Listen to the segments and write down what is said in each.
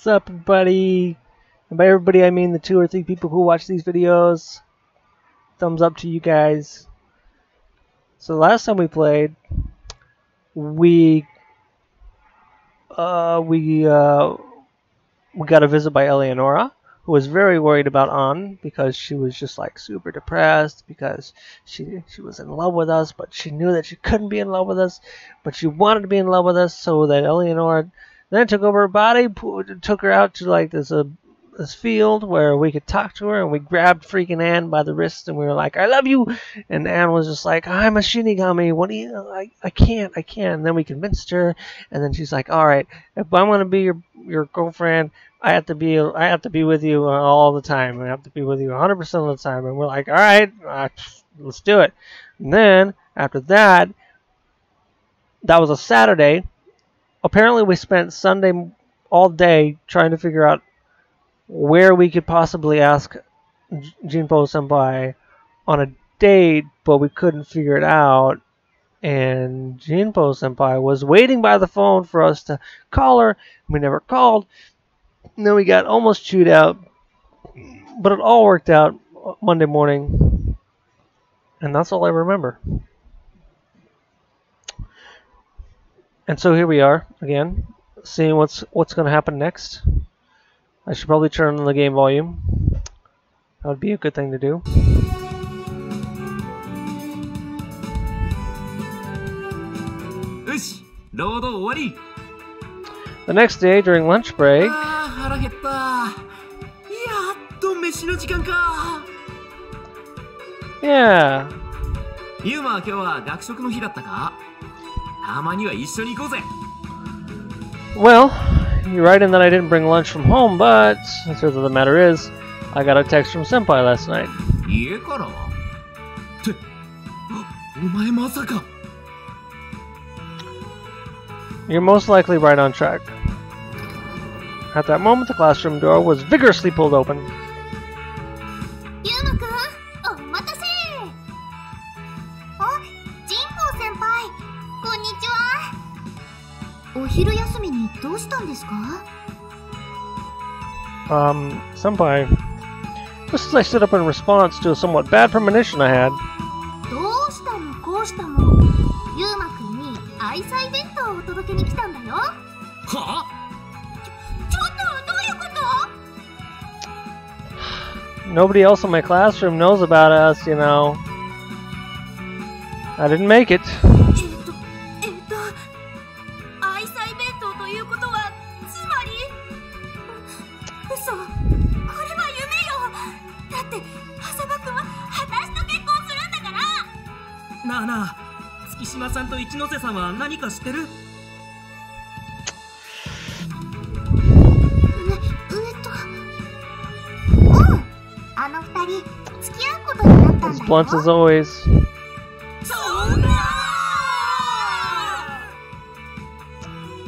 What's up, everybody? And by everybody, I mean the 2 or 3 people who watch these videos. Thumbs up to you guys. So last time we played, we got a visit by Eleonora, who was very worried about An because she was just like super depressed because she was in love with us, but she knew that she couldn't be in love with us, but she wanted to be in love with us. So that Eleonora then took over her body, took her out to like this field where we could talk to her, and we grabbed freaking Anne by the wrist and we were like, "I love you," and Anne was just like, "I'm a Shinigami. What do you? I can't." And then we convinced her, and then she's like, "All right, if I'm gonna be your girlfriend, I have to be with you all the time. I have to be with you 100% of the time." And we're like, "All right, let's do it." And then after that was a Saturday. Apparently, we spent Sunday all day trying to figure out where we could possibly ask Jinpou Senpai on a date, but we couldn't figure it out. And Jinpou Senpai was waiting by the phone for us to call her. We never called. And then we got almost chewed out, but it all worked out Monday morning. And that's all I remember. And so here we are again, seeing what's going to happen next. I should probably turn on the game volume. That would be a good thing to do. The next day during lunch break. Yeah. Well, you're right in that I didn't bring lunch from home, but the truth of the matter is, I got a text from Senpai last night. You're most likely right on track. At that moment, the classroom door was vigorously pulled open. Senpai, just as I stood up in response to a somewhat bad premonition I had. Nobody else in my classroom knows about us, you know. I didn't make it. As blunt as always. In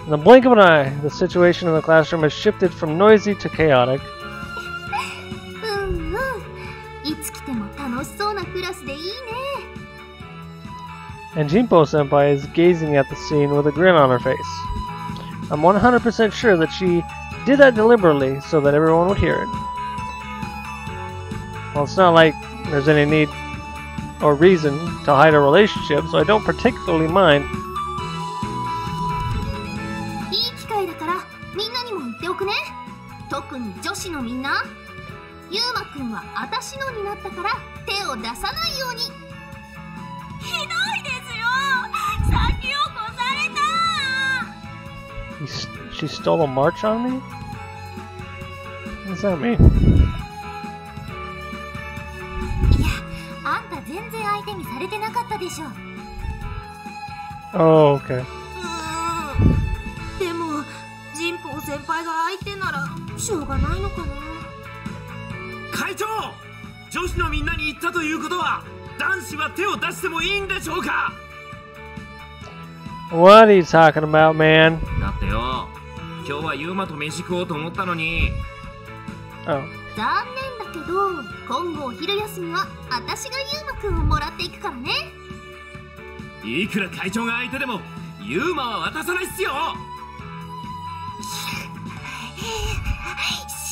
the blink of an eye, the situation in the classroom has shifted from noisy to chaotic. And Jinpou Senpai is gazing at the scene with a grin on her face. I'm 100% sure that she did that deliberately so that everyone would hear it. Well, it's not like there's any need or reason to hide a relationship, so I don't particularly mind. She stole a march on me? What does that mean? Oh, okay. What are you talking about, man? Oh.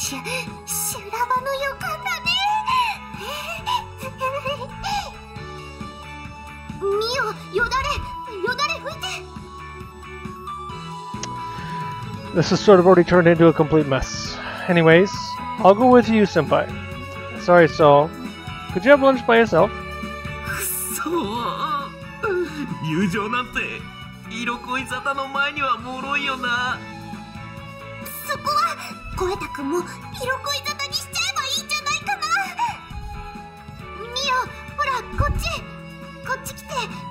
修羅場の予感だね。ミオ、よだれ拭いて。 This has sort of already turned into a complete mess. Anyways, I'll go with you, Senpai. Sorry, Saul. Could you have lunch by yourself? そう。友情なんて色恋沙汰の前には脆いよな。そこは声太くんも色恋沙汰にしちゃえばいいんじゃないかな。ミオ、ほらこっち来て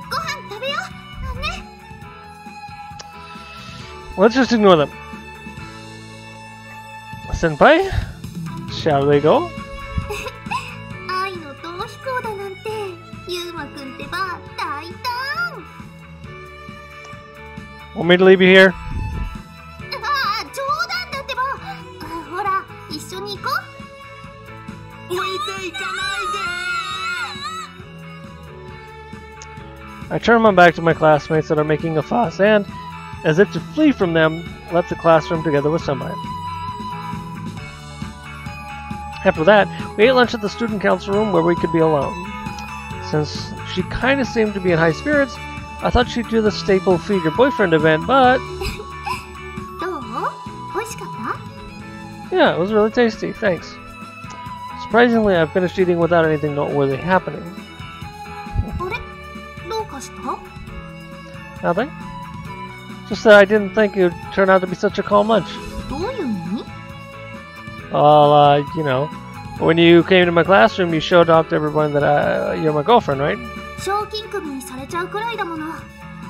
ご飯食べようね。 Let's just ignore them. Senpai, shall we go? 愛の逃避行だなんてユウマくんってば大胆。 Want me to leave you here? ああ、冗談だってば。ほら一緒に行こう。置いていかないで。 I turn my back to my classmates that are making a fuss and, as if to flee from them, left the classroom together with Senpai. After that, we ate lunch at the student council room where we could be alone. Since she kinda seemed to be in high spirits, I thought she'd do the staple feed your boyfriend event, but どう？美味しかった？ yeah, it was really tasty, thanks. Surprisingly, I finished eating without anything noteworthy happening. あれ？どうかした？ Nothing? Just that I didn't think it would turn out to be such a calm lunch. どういう意味？ Well, you know, when you came to my classroom, you showed off to everyone that you're my girlfriend, right? 賞金首にされちゃうくらいだもの。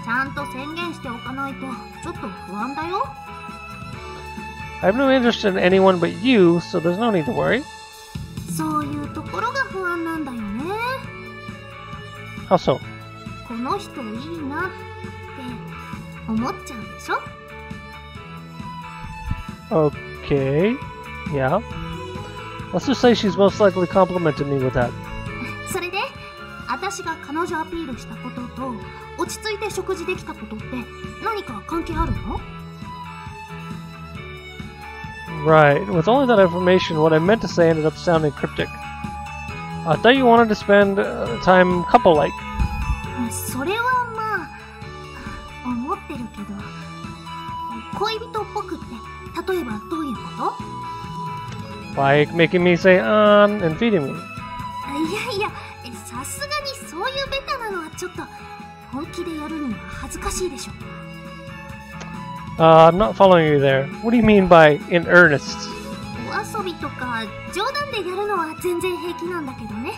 ちゃんと宣言しておかないとちょっと不安だよ。 I have no interest in anyone but you, so there's no need to worry. そういうところが不安なんだよね。 How so? この人いいなって思っちゃうでしょ？ Okay, yeah. Let's just say she's most likely complimented me with that. それで私が彼女アピールしたことと落ち着いて食事できたことって何か関係あるの？ Right, with only that information, what I meant to say ended up sounding cryptic. I thought you wanted to spend time couple-like. それはまあ思ってるけど、恋人っぽくって例えばどういうこと？ Like making me say on and feeding me. いやさすがにそういうベタなのはちょっと本気でやるには恥ずかしいでしょ。 I'm not following you there. What do you mean by in earnest? お遊びとか冗談でやるのは全然平気なんだけどね。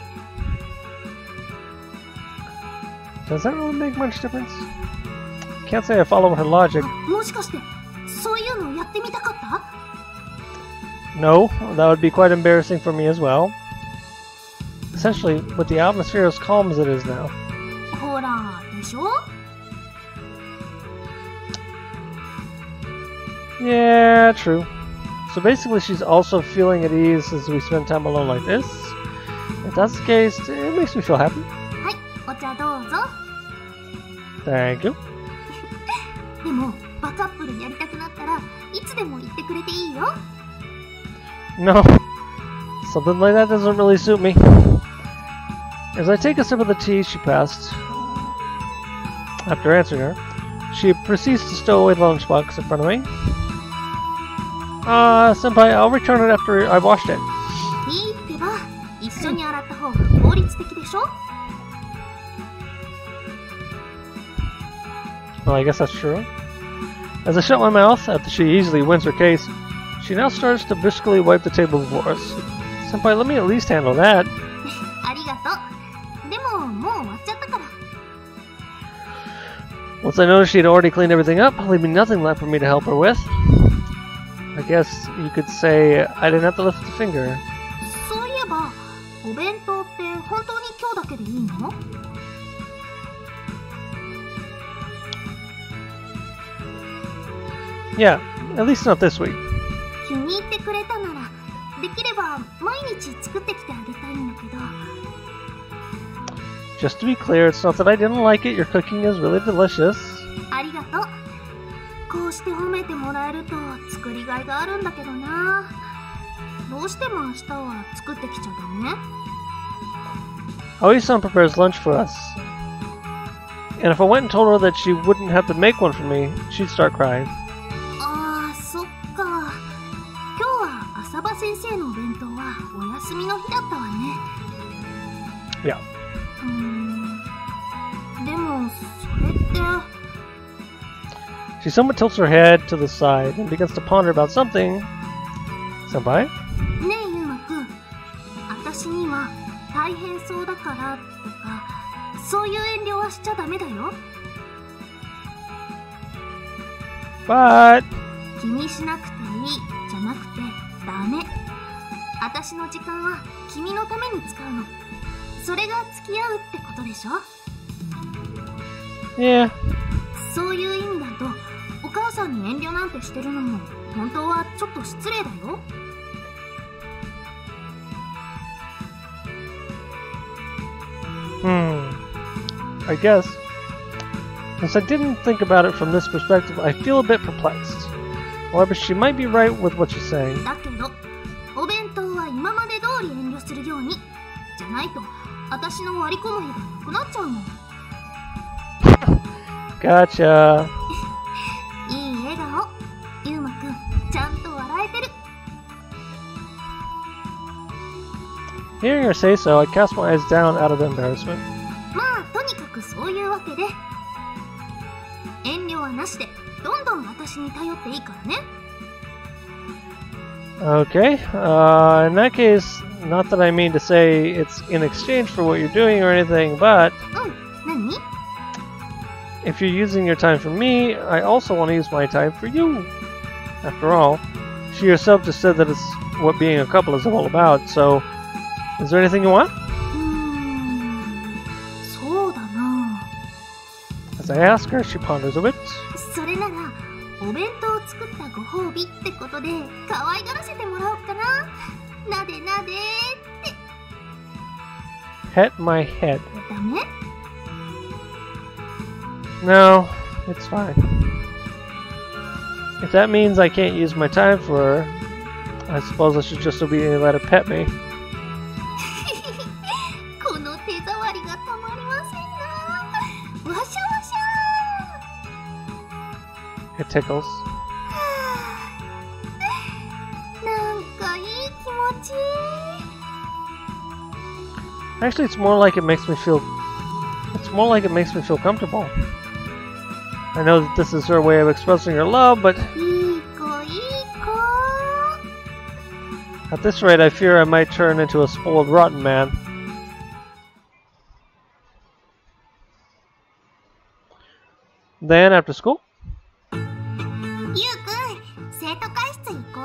Does that really make much difference? Can't say I follow her logic. もしかしてそういうのやってみたかった？ No, that would be quite embarrassing for me as well. Essentially, with the atmosphere as calm as it is now. ほらでしょ？ Yeah, true. So basically she's also feeling at ease as we spend time alone like this. If that's the case, it makes me feel happy. はい、お茶どうぞ。 Thank you. でもバカップルやりたくなったらいつでも言ってくれていいよ。 No, something like that doesn't really suit me. As I take a sip of the tea she passed, after answering her, she proceeds to stow away the lunchbox in front of me. Senpai, I'll return it after I've washed it. いいってば、一緒に洗った方が効率的でしょ？ Well, I guess that's true. As I shut my mouth, after she easily wins her case, she now starts to briskly wipe the table before us. Senpai, let me at least handle that. ありがとう。でももう終わっちゃったから。 Once I noticed she'd already cleaned everything up, leaving nothing left for me to help her with. I guess you could say I didn't have to lift a finger. そういえば、お弁当って本当に今日だけでいいの？ Yeah, at least not this week. 気に入ってくれたなら、できれば毎日作ってきてあげたいんだけど。 Just to be clear, it's not that I didn't like it. Your cooking is really delicious. ありがとう。こうして褒めてもらえると作りがいがあるんだけどな。どうしても明日は作ってきちゃダメAoi-san prepares lunch for us. And if I went and told her that she wouldn't have to make one for me, she'd start crying. ああ、そっか。今日は浅場先生のお弁当はお休みの日だったわね。Yeah. でも、それって。She somewhat tilts her head to the side and begins to ponder about something. Senpai? ねえ、ゆうまくん。私には大変そうだからとか、そういう遠慮はしちゃダメだよ。But... 気にしなくていいじゃなくてダメ。私の時間は君のために使うの。それが付き合うってことでしょ？ Yeah. そういう意味だと、お母さんに遠慮なんてしてるのも本当はちょっと失礼だよ。I guess. Since I didn't think about it from this perspective, I feel a bit perplexed. However, she might be right with what she's saying. だけど、お弁当は今まで通り遠慮するように。じゃないと、私の割り込む日がなくなっちゃうもん。Gotcha. いい笑顔。ゆうまくん、ちゃんと笑えてる。Hearing her say so, I cast my eyes down out of embarrassment. まあ、とにかくそういうわけで。遠慮はなしで、どんどん私に頼っていいからね。Okay. In that case, not that I mean to say it's in exchange for what you're doing or anything, but 何？ if you're using your time for me, I also want to use my time for you. After all, she herself just said that it's what being a couple is all about, so is there anything you want? そうだな。 As I ask her, she ponders a bit. それなら、お弁当を作ったご褒美ってことで可愛がらせてもらおうかな。なでなでって。 Pet my head. ダメ？ No, it's fine. If that means I can't use my time for her, I suppose I should just obediently let her pet me. この手触りがたまりませんな。わしゃわしゃ。 It tickles. なんかいい気持ちいい。 Actually, it's more like it makes me feel. It's more like it makes me feel comfortable. I know that this is her way of expressing her love, but いい子いい子。 at this rate, I fear I might turn into a spoiled, rotten man. Then, after school? ゆうくん、生徒会室行こ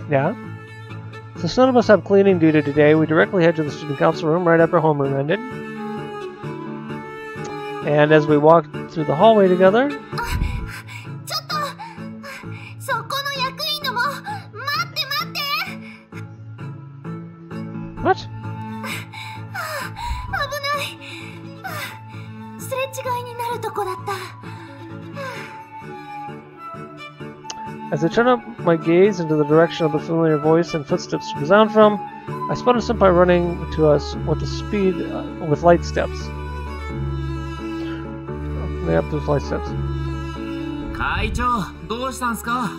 う。 Yeah. Since none of us have cleaning duty today, we directly head to the student council room right after homeroom ended. And as we walk through the hallway together... ちょっと、そこの役員のも、待って待って。 What? 危ない。すれ違いになるとこだった。 As I turn up my gaze into the direction of the familiar voice and footsteps resound from, I spot a senpai running to us with with light steps. Up those light steps. 会長、どうしたんすか？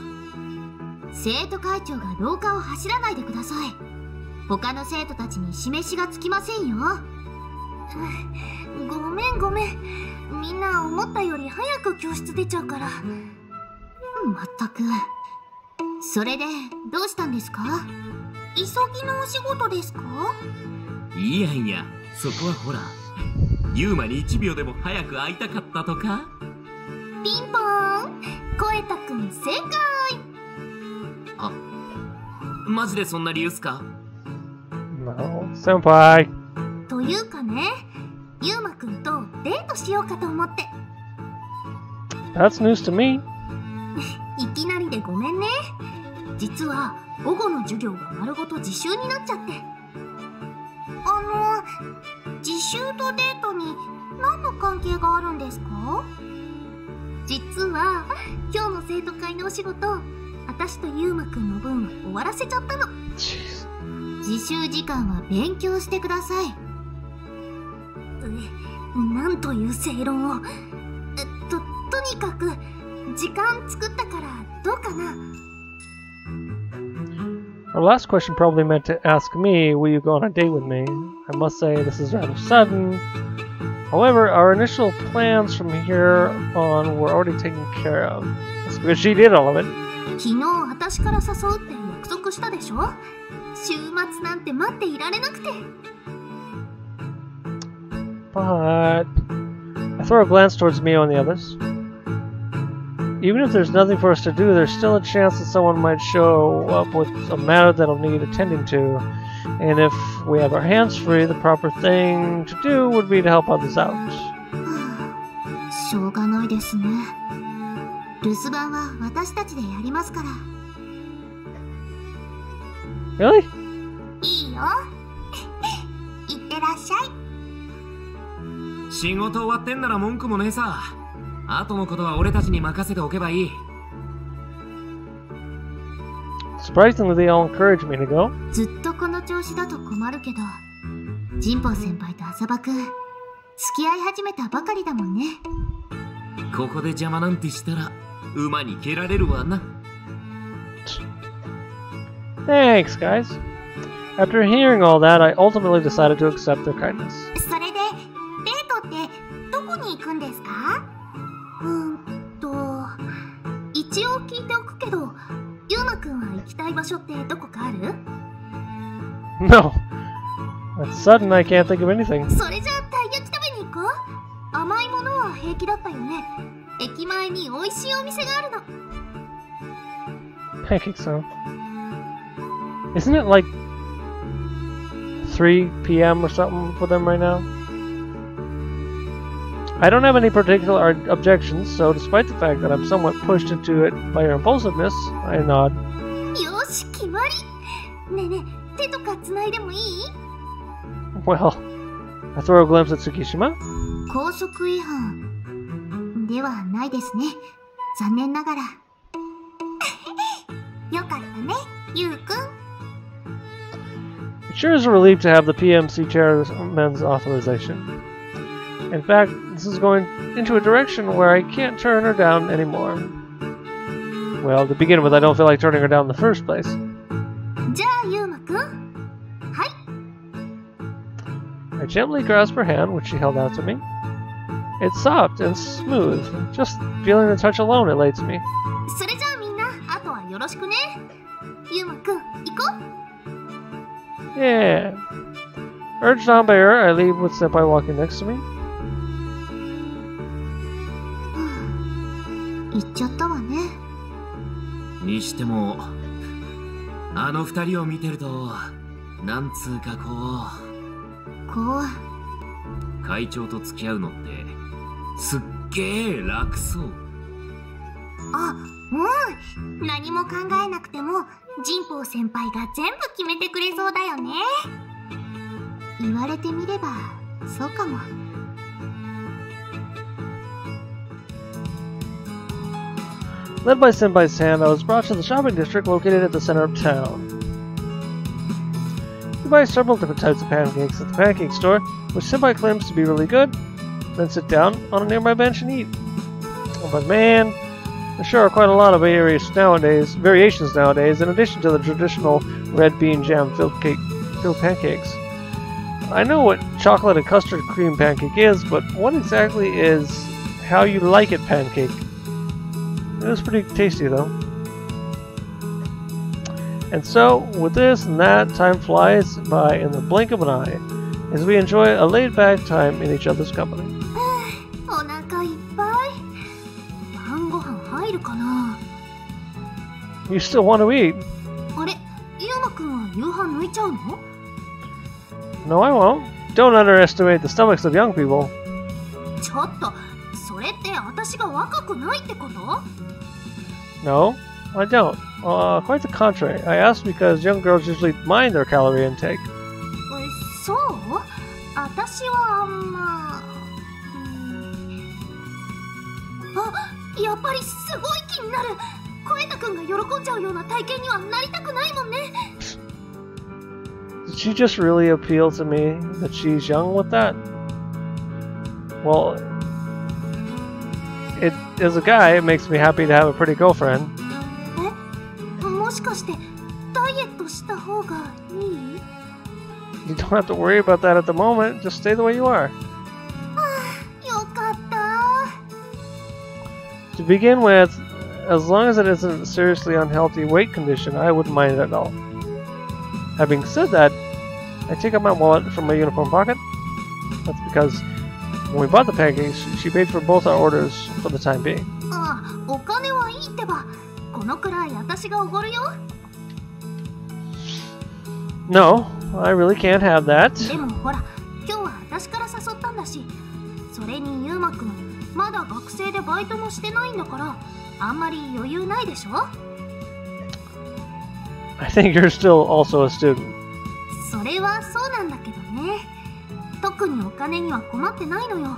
生徒会長が廊下を走らないでください。他の生徒たちに示しがつきませんよ。ごめんごめん。みんな思ったより早く教室出ちゃうから。まったく。それでどうしたんですか？急ぎのお仕事ですか？いやいや、そこはほら、ユーマに1秒でも早く会いたかったとか？ピンポーン、声たくん正解。あ、マジでそんな理由っすか？ No, senpai. というかね、ユーマくんとデートしようかと思って。 That's news to me. いきなりでごめんね。実は午後の授業が丸ごと自習になっちゃって。自習とデートに何の関係があるんですか？実は今日の生徒会のお仕事、私とゆうまくんの分終わらせちゃったの。 Jeez. 自習時間は勉強してください。なんという正論を。とにかく時間作ったからどうかな。 Our last question probably meant to ask me, will you go on a date with me? I must say this is rather sudden. However, our initial plans from here on were already taken care of. That's because she did all of it. 昨日私から誘うって約束したでしょ。週末なんて待っていられなくて。 But I throw a glance towards Mio and the others. Even if there's nothing for us to do, there's still a chance that someone might show up with a matter that'll need attending to. And if we have our hands free, the proper thing to do would be to help others out. しょうがないですね。留守番は私たちでやりますから。 Really? いいよ。いってらっしゃい。仕事終わってんなら文句もねえさ。後のことは俺たちに任せておけばいい。 Surprisingly, they all encouraged me to go. ずっとこの調子だと困るけど、神保先輩と浅場くん、付き合い始めたばかりだもんね。ここで邪魔なんてしたら馬に蹴られるわな。 Thanks, guys. After hearing all that, I ultimately decided to accept their kindness. それで、デートってどこに行くんですか？一応聞いておくけど、ゆうまくんは行きたい場所ってどこかある？ No. That's sudden, I can't think of anything. それじゃあたい焼き食べに行こう。甘いものは平気だったよね。駅前に美味しいお店があるの。 I think so. Isn't it like 3 p.m. or something for them right now? I don't have any particular objections, so despite the fact that I'm somewhat pushed into it by your impulsiveness, I nod. よし、決まり。ねえねえ、手とかつないでもいい？ Well, I throw a glimpse at Tsukishima. 校則違反ではないですね。残念ながら。よかったね、ゆうくん。 It sure is a relief to have the PMC chairman's authorization. In fact, this is going into a direction where I can't turn her down anymore. Well, to begin with, I don't feel like turning her down in the first place. じゃあ、ゆうまくん。はい。 I gently grasp her hand, which she held out to me. It's soft and smooth. Just feeling the touch alone elates me. それじゃあみんな、あとはよろしくね。ゆうまくん、行こう。 Yeah. Urged on by her, I leave with Senpai walking next to me. 行っちゃったわね。にしてもあの二人を見てるとなんつうか会長と付き合うのってすっげえ楽そう。あ、うん。何も考えなくても神保先輩が全部決めてくれそうだよね。言われてみればそうかも。Led by Senpai's hand, I was brought to the shopping district located at the center of town. We buy several different types of pancakes at the pancake store, which Senpai claims to be really good, then sit down on a nearby bench and eat. Oh, but man, there sure are quite a lot of variations nowadays, in addition to the traditional red bean jam filled pancakes. I know what chocolate and custard cream pancake is, but what exactly is how you like it pancake? It was pretty tasty though. And so, with this and that, time flies by in the blink of an eye, as we enjoy a laid-back time in each other's company. お腹いっぱい。晩ご飯入るかな。 You still want to eat? あれ、ゆうまくんは夕飯抜いちゃうの？ No, I won't. Don't underestimate the stomachs of young people. ちょっと、それって私が若くないってこと？ No, I don't. Quite the contrary. I asked because young girls usually mind their calorie intake. そう？私はあんま。あ、やっぱりすごい気になる。小枝くんが喜んじゃうような体験にはなりたくないもんね。 Did she just really appeal to me that she's young with that? Well, as a guy, it makes me happy to have a pretty girlfriend. え、もしかしてダイエットした方がいい？ You don't have to worry about that at the moment. Just stay the way you are. よかった。 To begin with, as long as it isn't a seriously unhealthy weight condition, I wouldn't mind it at all. Having said that, I take out my wallet from my uniform pocket. That's because when we bought the pancakes, she paid for both our orders for the time being. あ、お金はいいってば。このくらい私がおごるよ。 No, I really can't have that. でもほら、今日は私から誘ったんだし。それにゆうまくん、まだ学生でバイトもしてないんだから、あんまり余裕ないでしょ？ I think you're still also a student. それはそうなんだけどね。特にお金には困ってないのよ。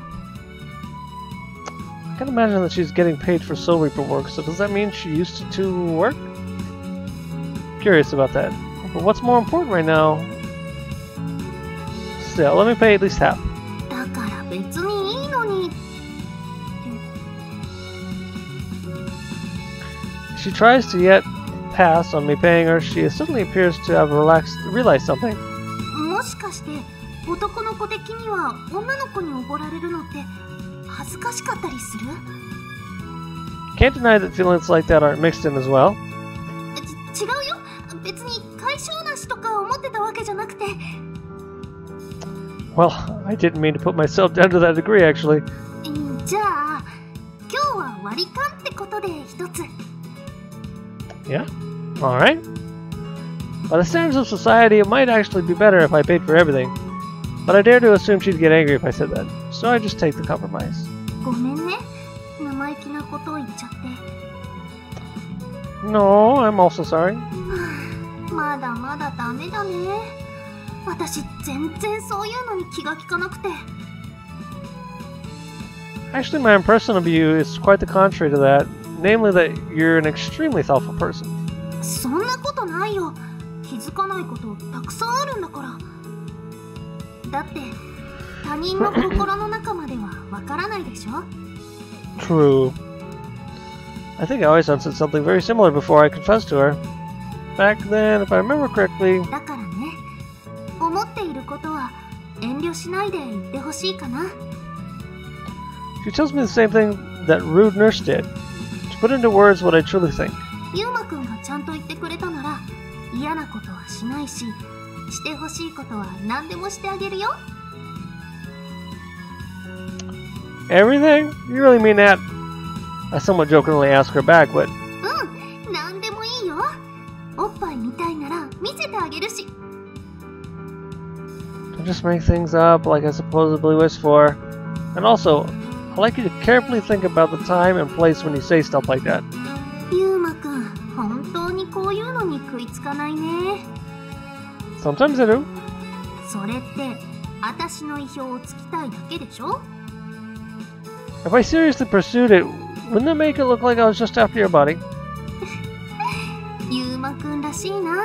I can imagine that she's getting paid for Soul Reaper work, so does that mean she used to work? Curious about that. But what's more important right now? Still, let me pay at least half. だから別にいいのに。 She tries to yet pass on me paying her. She suddenly appears to have realized something. もしかして男の子的には女の子におごられるのって恥ずかしかったりする？ Can't deny that feelings like that aren't mixed in as well. 違うよ。別に解消なしとか思ってたわけじゃなくて。 Well, I didn't mean to put myself down to that degree, actually. じゃあ今日は割り勘ってことで一つ。 Yeah? Alright. By the standards of society, it might actually be better if I paid for everything. But I dare to assume she'd get angry if I said that. So I just take the compromise. ごめんね。生意気なことを言っちゃって。 No, I'm also sorry. まだまだダメだね。私全然そういうのに気が利かなくて。 Actually, my impression of you is quite the contrary to that. Namely that you're an extremely thoughtful person. そんなことないよ。気づかないことたくさんあるんだから。だって他人の心の中まではわからないでしょ？ True. I think I always said something very similar before I confessed to her. Back then, if I remember correctly... だからね、思っていることは遠慮しないで言ってほしいかな。 She tells me the same thing that rude nurse did. To put into words what I truly think. ゆうまくんがちゃんと言ってくれたなら嫌なことはしないし、してほしいことは何でもしてあげるよ。 Everything? You really mean that? I somewhat jokingly ask her back, but... うん、何でもいいよ。おっぱい見たいなら見せてあげるし。 To just make things up like I supposedly wish for. And also, I'd like you to carefully think about the time and place when you say stuff like that. ゆうまくん、本当にこういうのに食いつかないね。 Sometimes I do. それって私の意表をつきたいだけでしょ？ If I seriously pursued it, wouldn't that make it look like I was just after your body? ゆうまくんらしいな。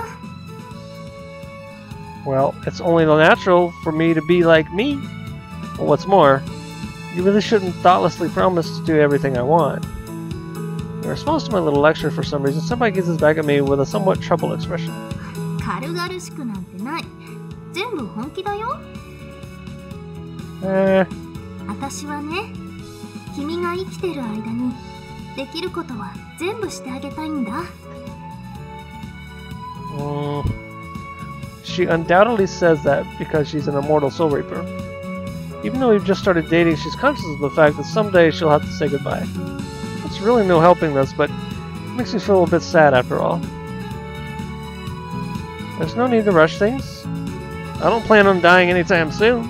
Well, it's only natural for me to be like me. But what's more, you really shouldn't thoughtlessly promise to do everything I want. In response to my little lecture, for some reason, somebody gazes back at me with a somewhat troubled expression. 軽々しくなんてない。全部本気だよ。私はね、君が生きてる間にできることは全部してあげたいんだ。She undoubtedly says that because she's an immortal Soul Reaper. Even though we've just started dating, she's conscious of the fact that someday she'll have to say goodbye. It's really no helping this, but it makes me feel a bit sad after all. There's no need to rush things. I don't plan on dying anytime soon.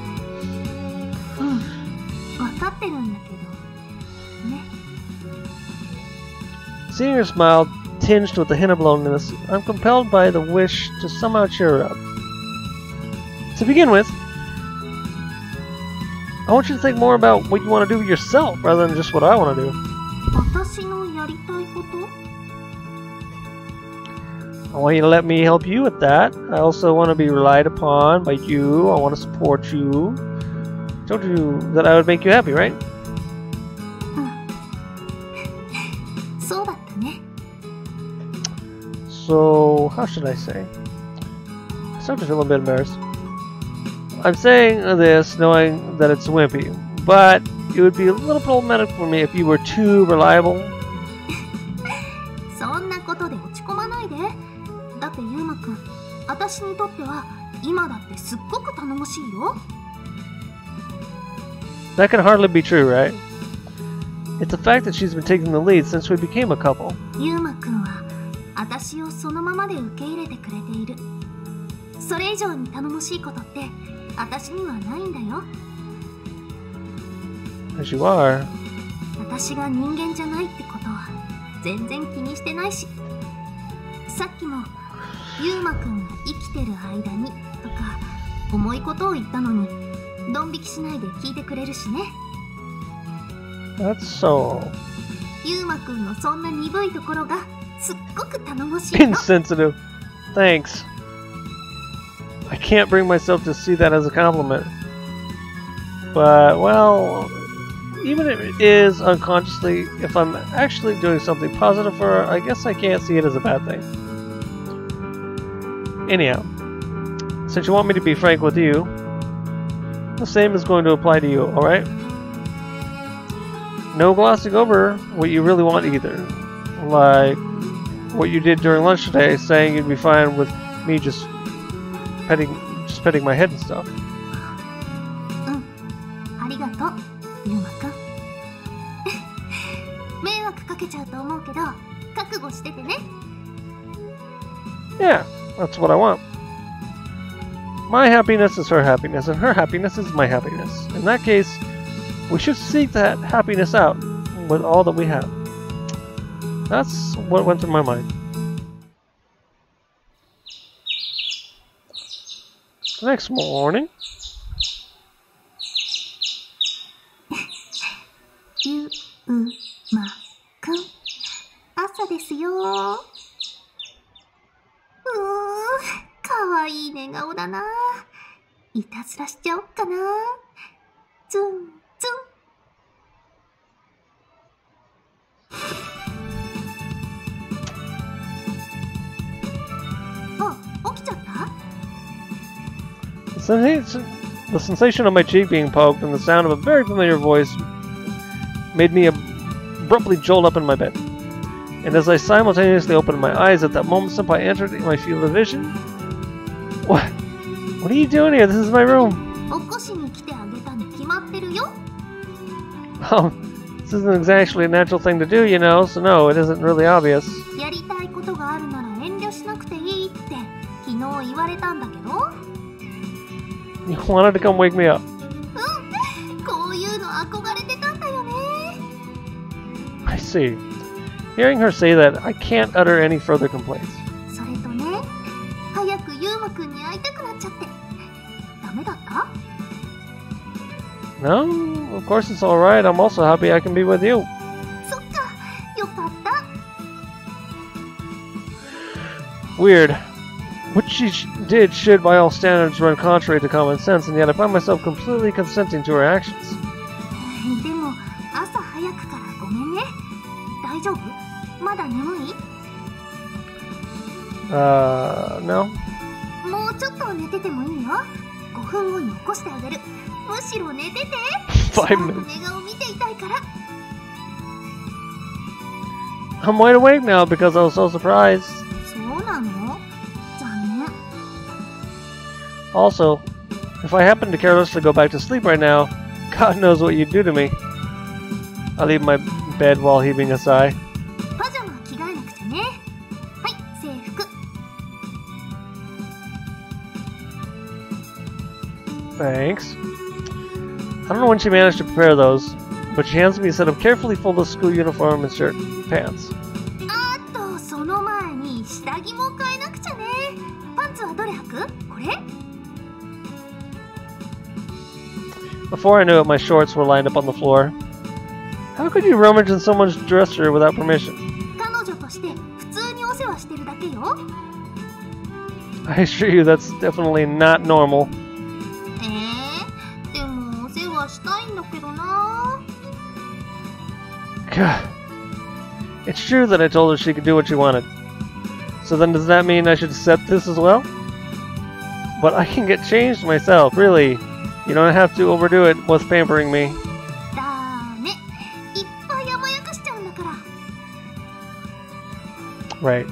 分かってるんだけどね。 Seeing her smile tinged with a hint of loneliness, I'm compelled by the wish to somehow cheer her up. To begin with, I want you to think more about what you want to do yourself rather than just what I want to do. 私？私のやりたいこと？ I want you to let me help you with that. I also want to be relied upon by you. I want to support you. Told you that I would make you happy, right? そうだったね。 So, how should I say? I start to feel a bit embarrassed. I'm saying this knowing that it's wimpy, but it would be a little problematic for me if you were too reliable. そんなことで落ち込まないで。だってゆうまくん、私にとっては今だってすっごく頼もしいよ。 That can hardly be true, right? It's the fact that she's been taking the lead since we became a couple. ゆうまくんは私をそのままで受け入れてくれている。それ以上に頼もしいことって私にはないんだよ。 As you are. 私が人間じゃないってことは全然気にしてないし、さっきもゆうまくんが生きてる間にとか重いことを言ったのにドン引きしないで聞いてくれるしね。 That's so ゆうまくんのそんな鈍いところがすっごく頼もしいの。 insensitive. Thanks. I can't bring myself to see that as a compliment. But, well, even if it is unconsciously, if I'm actually doing something positive for her, I guess I can't see it as a bad thing. Anyhow, since you want me to be frank with you, the same is going to apply to you, alright? No glossing over what you really want either. Like what you did during lunch today, saying you'd be fine with me just petting my head and stuff. ありがとう、ゆうまくん。迷惑かけちゃうと思うけど、覚悟しててね。 Yeah, that's what I want. My happiness is her happiness, and her happiness is my happiness. In that case, we should seek that happiness out with all that we have. That's what went through my mind. The next morning. ゆうまくん、朝ですよ。かわいい寝顔だな。いたずらしちゃおっかな。ズンズン。あ、起きちゃった？ The sensation of my cheek being poked and the sound of a very familiar voice made me abruptly jolt up in my bed. And as I simultaneously opened my eyes at that moment, Senpai entered my field of vision. What are you doing here? This is my room. 起こしに来てあげたに決まってるよ。 Oh, this isn't exactly a natural thing to do, you know, so no, it isn't really obvious. やりたいことがあるなら遠慮しなくていいって昨日言われたんだけど。 You wanted to come wake me up. こういうの憧れてたんだよね。 I see. Hearing her say that, I can't utter any further complaints. それとね、早くゆうまくんに会いたくなっちゃって。ダメだった？ No, of course it's alright. I'm also happy I can be with you. そっか、よかった。 Weird. What she did should, by all standards, run contrary to common sense, and yet I find myself completely consenting to her actions. でも、朝早くからごめんね。大丈夫？まだ眠い？ No. もうちょっと寝ててもいいよ。5分後に起こしてあげる。むしろ寝てて。5 しばらく minutes. 寝顔見ていたいから。 I'm wide awake now because I was so surprised. そうなの？残念。 Also, if I happen to carelessly go back to sleep right now, God knows what you'd do to me. I leave my bed while heaving a sigh. パジャマ着替えなくちゃね。はい、制服。 Thanks. I don't know when she managed to prepare those, but she hands me a set of carefully folded school uniform and shirt pants. あと、その前に下着も変えなくちゃね。パンツはどれ履く？これ？ Before I knew it, my shorts were lined up on the floor. How could you rummage in someone's dresser without permission? 彼女として普通にお世話してるだけよ。 I assure you that's definitely not normal. でもお世話したいんだけどな。 God. It's true that I told her she could do what she wanted. So then does that mean I should accept this as well? But I can get changed myself, really. You don't have to overdo it with pampering me. だね。いっぱい甘やかしちゃうんだから。 Right.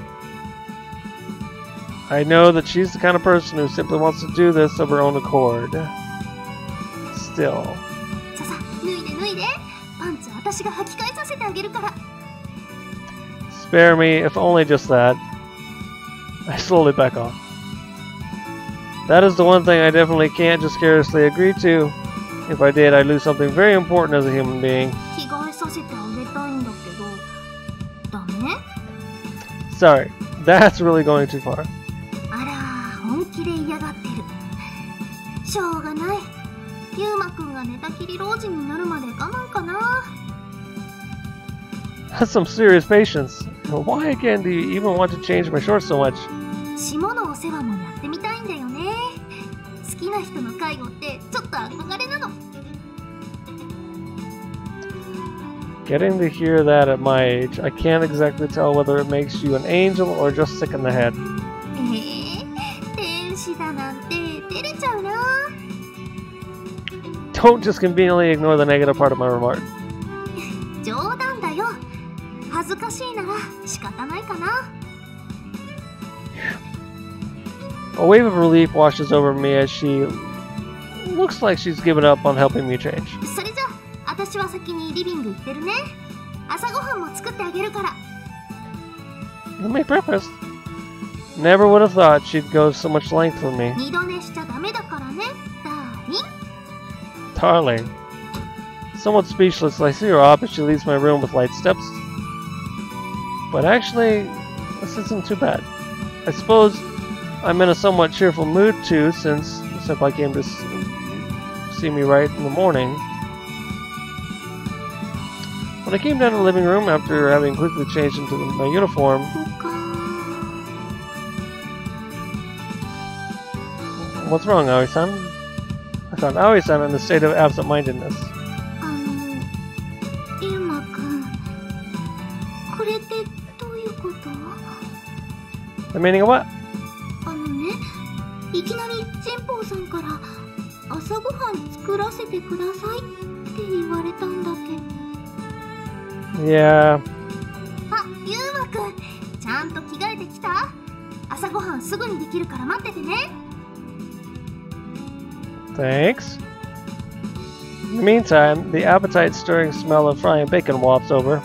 I know that she's the kind of person who simply wants to do this of her own accord. Still. ささ、脱いで脱いで。パンツ私が履き替えさせてあげるから。 Spare me, if only just that. I slowly back off. That is the one thing I definitely can't just carelessly agree to. If I did, I'd lose something very important as a human being. 着替えさせてあげたいんだけど、ダメ？ Sorry, that's really going too far. あら、本気で嫌がってる。しょうがない。ゆうまくんが寝たきり老人になるまで我慢かな。 That's some serious patience. Why again do you even want to change my shorts so much? 下のお世話もやってみたいんだよね。好きな人の介護ってちょっと憧れなの。 Getting to hear that at my age, I can't exactly tell whether it makes you an angel or just sick in the head. 天使だなんて照れちゃうな。 Don't just conveniently ignore the negative part of my remark. 冗談だよ。恥ずかしいなら仕方ないかな。 A wave of relief washes over me as she looks like she's given up on helping me change. それじゃあ、私は先にリビング行ってるね。朝ごはんも作ってあげるから。 You made breakfast. Never would have thought she'd go so much length for me. 二度寝しちゃダメだからね、ダーリン。 Darling. Somewhat speechless, I see her off as she leaves my room with light steps. But actually, this isn't too bad. I suppose I'm in a somewhat cheerful mood too, since Senpai came to see me right in the morning. When I came down to the living room after having quickly changed into my uniform, what's wrong, Aoi-san? I found Aoi-san in a state of absent-mindedness. ゆうまくん、これってどういうこと？ The meaning of what? いきなりジンポウさんから朝ごはん作らせてくださいって言われたんだけど。 Yeah. あ、ゆうまくん、ちゃんと着替えてきた？朝ごはんすぐにできるから待っててね。 Thanks. In the meantime, the appetite-stirring smell of frying bacon wafts over.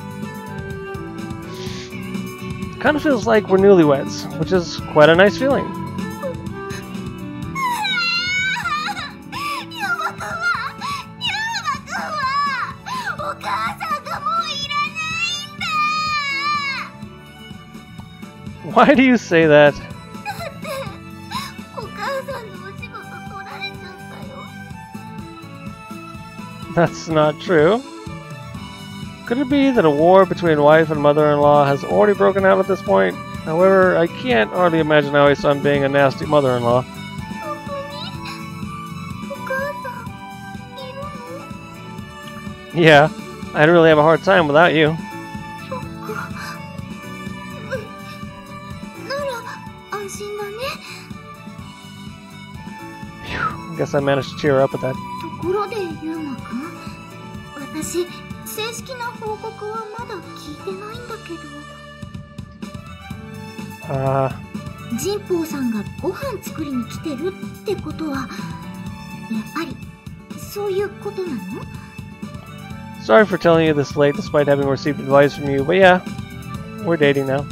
Kind of feels like we're newlyweds, which is quite a nice feeling. ゆうまくんはお母さんがもういらないんだ。 Why do you say that? だってお母さんのお仕事取られちゃったよ。 That's not true. Could it be that a war between wife and mother-in-law has already broken out at this point? However, I can't hardly imagine Aoi-san being a nasty mother-in-law. 本当にお母さんいるの？ Yeah, I'd really have a hard time without you. そっか。なら安心だね。 Phew, I guess I managed to cheer her up with that. ところでゆうまくん、私正式な報告はまだ聞いてないんだけど。ジンポウさんがご飯作りに来てるってことは、やっぱりそういうことなの？ Sorry for telling you this late despite having received advice from you, but yeah, we're dating now.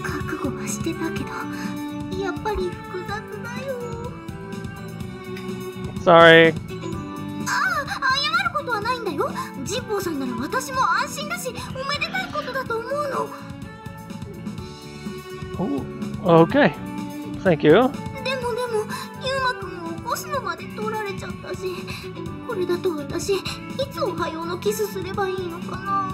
覚悟はしてたけど、やっぱり複雑だよ。 Sorry. 謝ることはないんだよ。ジンポウさんなら私も安心だし、おめでたいことだと思うの。 Oh, okay. Thank you. でもゆうまくんを起こすのまで取られちゃったし、これだと私私いつおはようのキスすればいいのかな。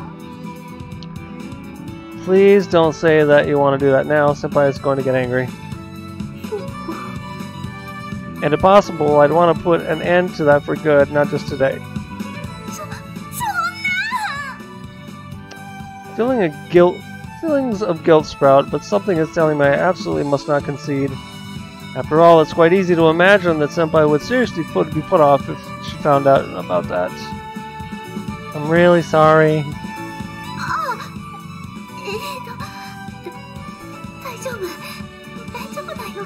Please don't say that you want to do that now. Senpai is going to get angry. そっか。 And if possible, I'd want to put an end to that for good, not just today. そんな。 Feelings of guilt sprout, but something is telling me I absolutely must not concede. After all, it's quite easy to imagine that Senpai would seriously be put off if she found out about that. I'm really sorry. 大丈夫だよ。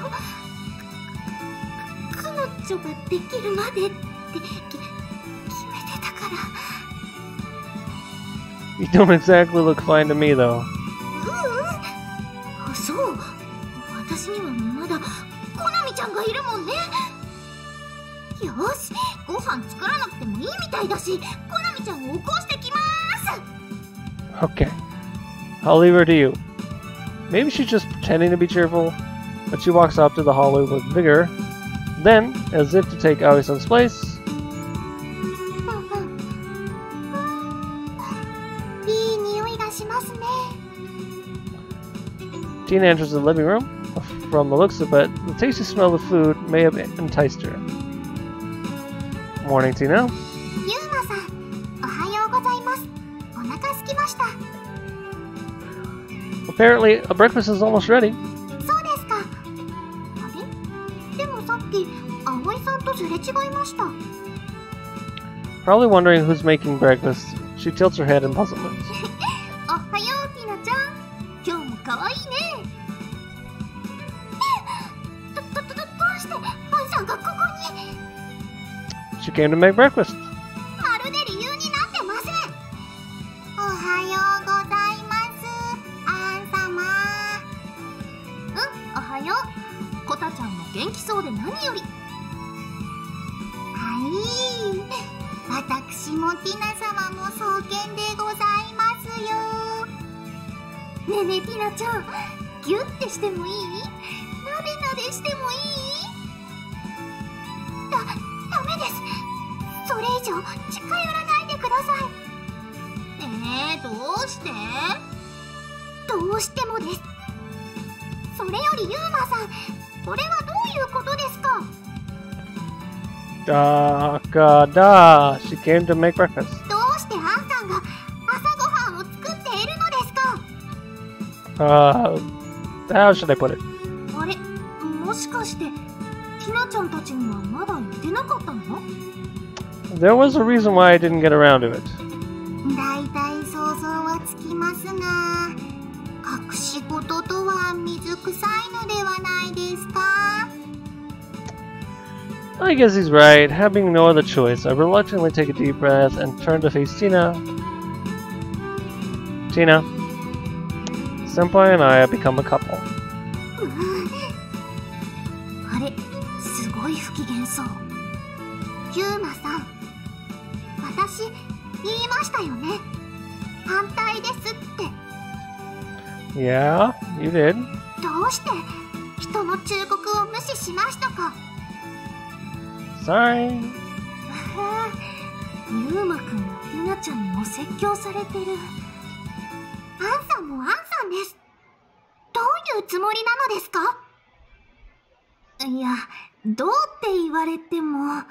彼女ができるまでって決めてたから。 You don't exactly look fine to me, though. そう。私にはまだコナミちゃんがいるもんね。よし、ご飯作らなくてもいいみたいだし、コナミちゃんを起こしてきます。 Okay. I'll leave her to you. Maybe she's just pretending to be cheerful, but she walks off to the hallway with vigor. Then, as if to take Aoi-san's place, いい匂いがしますね。 Tina enters the living room. From the looks of it, the tasty smell of food may have enticed her. Morning, Tina. ユーマさん、おはようございます。お腹空きました。 Apparently, a breakfast is almost ready. そうですか。あれ？でもさっき葵さんとすれ違いました。 Probably wondering who's making breakfast, she tilts her head in puzzlement. おはよう、ティナちゃん。今日も可愛いね。どうしてアンさんがここに？ She came to make breakfast. まるで理由になってません。おはようございます、アン様。おはよう。コタちゃんも元気そうで何より。はい、私もティナ様も双肩でございますよ。ねえねえティナちゃん、ギュッてしてもいい？なでなでしてもいい？ダメです。それ以上近寄らないでください。どうして？どうしてもです。それよりユーマさん、これはどういうことですか？ Da. She came to make breakfast. どうしてアンさんが朝ごはんを作っているのですか？ How should I put it? あれ、もしかしてティナちゃんたちにはまだ言ってなかったの？ There was a reason why I didn't get around to it. だいたい想像はつきますが、隠し事とは水臭いのではないですか？ I guess he's right. Having no other choice, I reluctantly take a deep breath and turn to face Tina. Tina, Senpai and I have become a couple. あれ、すごい不機嫌そう。ユーマさん、私言いましたよね。反対ですって。 Yeah, you did. どうして人の忠告を無視しましたか？ Sorry. ユーマくんがティナちゃんにお説教されてる。アンさんもアンさんです。どういうつもりなのですか？いや、どうって言われても、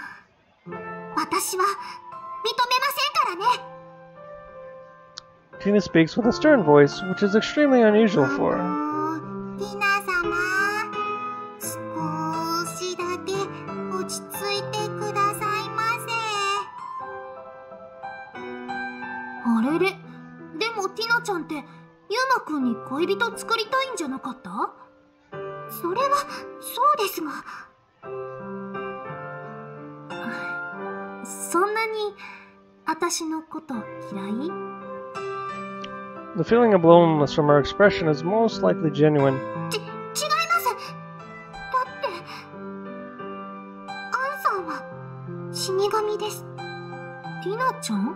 私は認めませんからね。 Tina speaks with a stern voice, which is extremely unusual for her. ティナ様、少しだけ落ち着いてくださいませ。あれれ、でもティナちゃんってユーマくんに恋人作りたいんじゃなかった？それはそうですが、そんなに私のこと嫌い？ The feeling of loneliness from her expression is most likely genuine. 違います。だってアンさんは死神です。ティナちゃん？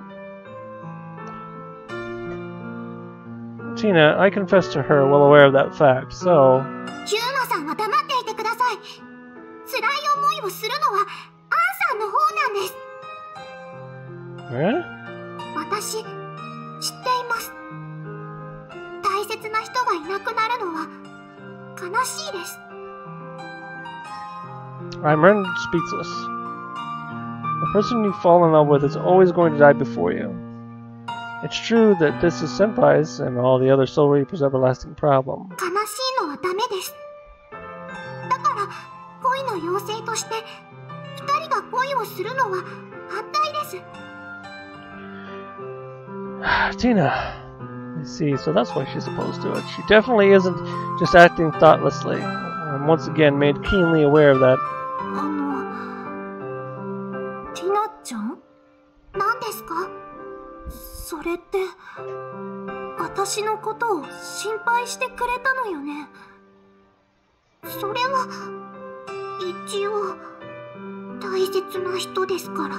Tina, I confess to her, well aware of that fact, so... ユーマさんは黙っていてください。辛い思いをするのはアンさんの方なんです。Eh? 私、知っています。大切な人がいなくなるのは悲しいです。I'm rendered speechless. The person you fall in love with is always going to die before you. It's true that this is Senpai's and all the other Soul Reapers' everlasting problem. 悲しいのはダメです。だから恋の妖精として二人が恋をするのは反対です。Tina. I see, so that's why she's opposed to it. She definitely isn't just acting thoughtlessly. I'm once again made keenly aware of that. ティナちゃん？何ですか？それって、私のことを心配してくれたのよね。それは、一応、大切な人ですから。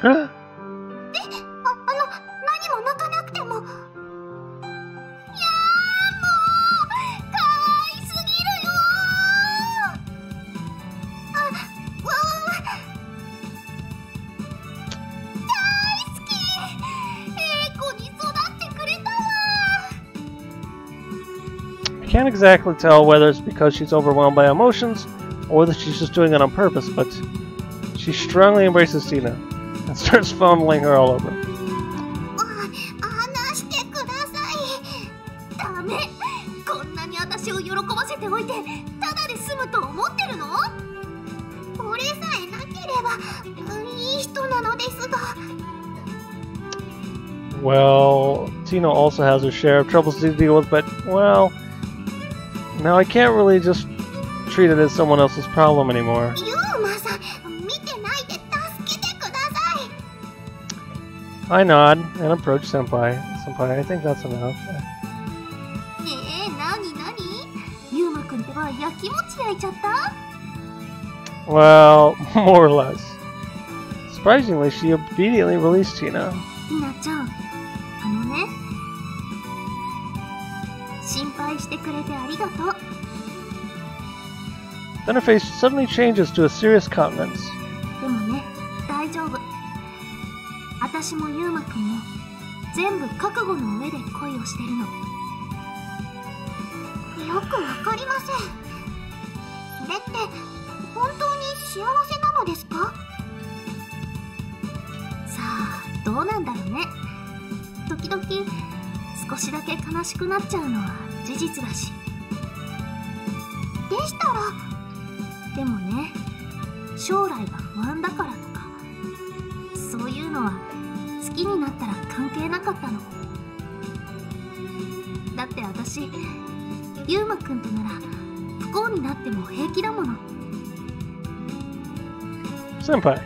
何も泣かなくても。いやーもう、かわいすぎるよー。大好き。子に育ってくれたわ。I can't exactly tell whether it's because she's overwhelmed by emotions or that she's just doing it on purpose, but she strongly embraces Tina and starts fondling her all over. 話してください。ダメ。こんなに私を喜ばせておいてただで済むと思ってるの？これさえなければいい人なのですが。Well, Tina also has her share of troubles to deal with, but, well, now I can't really just treat it as someone else's problem anymore. ユーマさん、見てないで助けてください。I nod and approach Senpai. Senpai, I think that's enough. なにユーマくんってば焼きもち焼いちゃった？ Well, more or less. Surprisingly, she obediently released Tina. ティナちゃん、心配してくれてありがとう。 Then her face suddenly changes to a serious countenance. でもね、大丈夫。私もユーマくんも全部覚悟の上で恋をしてるの。よくわかりません。それって本当に幸せなのですか？さあ、どうなんだろうね。時々少しだけ悲しくなっちゃうのは事実だし。でしたら、でもね、将来が不安だからとか、そういうのは好きになったら関係なかったの。だって私、ユーマくんとなら不幸になっても平気だもの。Senpai.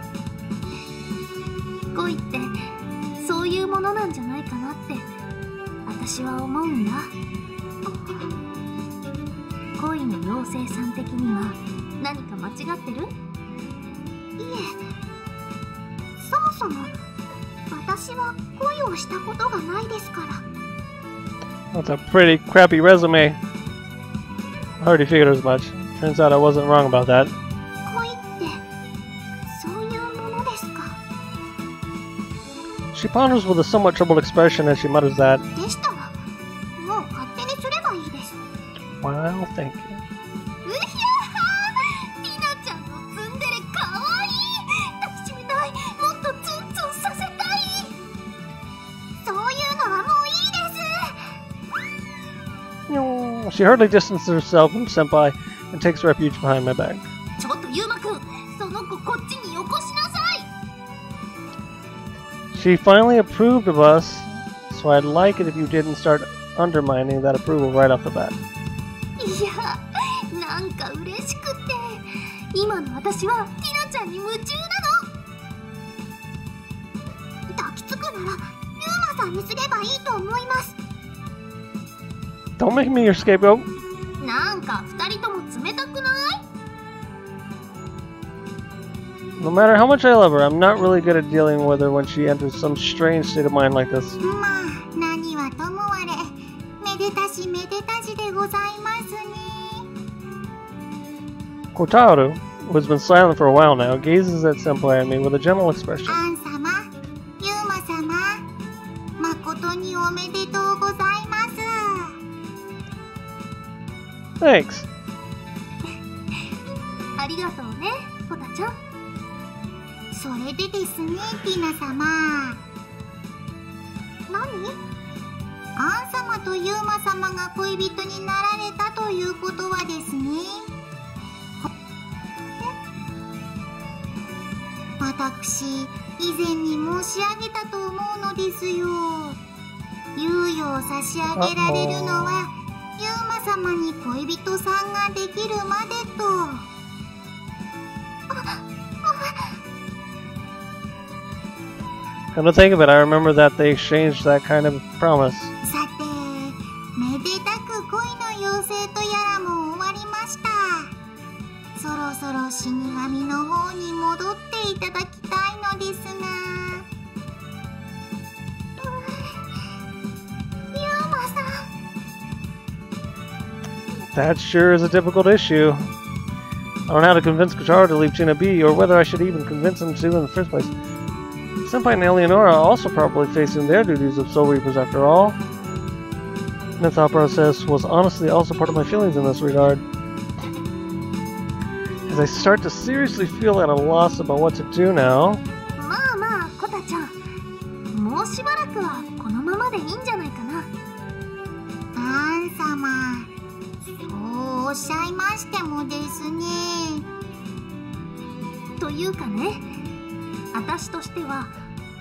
恋ってそういうものなんじゃないかなって私は思うんだ。恋の妖精さん的には何か間違ってる？いえ、そもそも私は恋をしたことがないですから。That's a pretty crappy resume. I already figured as much. Turns out I wasn't wrong about that. 恋ってそういうものですか？ She ponders with a somewhat troubled expression as she mutters that. でしたらもう勝手にすればいいです。 Well, thank you. うひゃー、ティナちゃんのツンデレかわいい。抱きしめたい。もっとツンツンさせたい。そういうのはもういいです。 She hurriedly distances herself from Senpai and takes refuge behind my back. ちょっとユーマくん、その子こっちによこしなさい。 She finally approved of us, so I'd like it if you didn't start undermining that approval right off the bat. いや、なんか嬉しくて、今の私はティナちゃんに夢中なの。抱きつくならユーマさんにすればいいと思います。 Don't make me your scapegoat. なんか二人とも冷たくない？ No matter how much I love her, I'm not really good at dealing with her when she enters some strange state of mind like this. まあ、何はともあれ、めでたしめでたしでございますね。Kotaru, who has been silent for a while now, gazes at Senpai and me with a gentle expression. アン様、ユーマ様、誠におめでとうございます。 Thanks. ありがとうね、コタちゃん。それでですね、ティナ様。何？アン様とユーマ様が恋人になられたということはですね。私、以前に申し上げたと思うのですよ。猶予を差し上げられるのは、ユーマ様に恋人さんができるまでと。Come to think of it, I remember that they exchanged that kind of promise. さて、めでたく恋の妖精とやらも終わりました。そろそろ死神の方に戻っていただきたいのですが。ユーマさん。 That sure is a difficult issue. I don't know how to convince Katara to leave China be, or whether I should even convince him to in the first place. Senpai and Eleonora are also probably facing their duties of Soul Reapers after all. And the thought process was honestly also part of my feelings in this regard. As I start to seriously feel at a loss about what to do now. まあまあ、コタちゃん。もうしばらくはこのままでいいんじゃないかな。アン様、そうおっしゃいましてもですね。というかね、私としては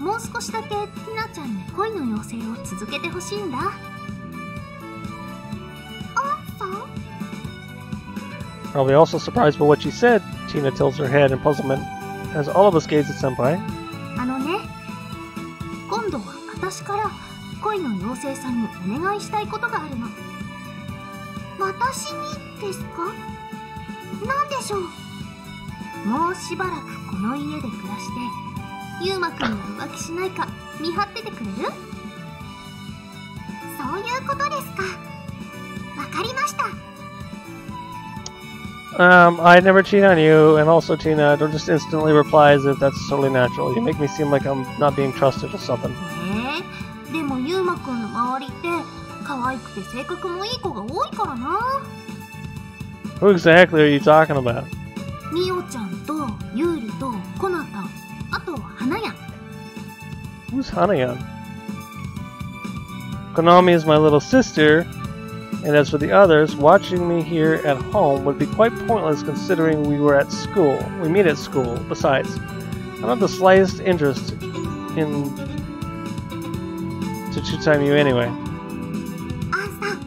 もう少しだけティナちゃんに恋の妖精を続けてほしいんだ。アンさん？ Probably also surprised by what she said, Tina tilts her head in puzzlement as all of us gaze at Senpai. あのね、今度は私から恋の妖精さんにお願いしたいことがあるの。私にですか？なんでしょう？もうしばらくこの家で暮らしてユーマくんが浮気しないか見張っててくれる？そういうことですか。わかりました。I never cheat on you, and also Tina, don't just instantly reply as if that's totally natural. You make me seem like I'm not being trusted or something. でもユーマくんの周りって可愛くて性格もいい子が多いからな。 Who exactly are you talking about? ミオちゃんとユーリとコナタ、あと花屋。 Who's Hanayan? Konami is my little sister, and as for the others, watching me here at home would be quite pointless considering we were at school. We meet at school. Besides, I don't have the slightest interest in Chuchutime you anyway. アンさん、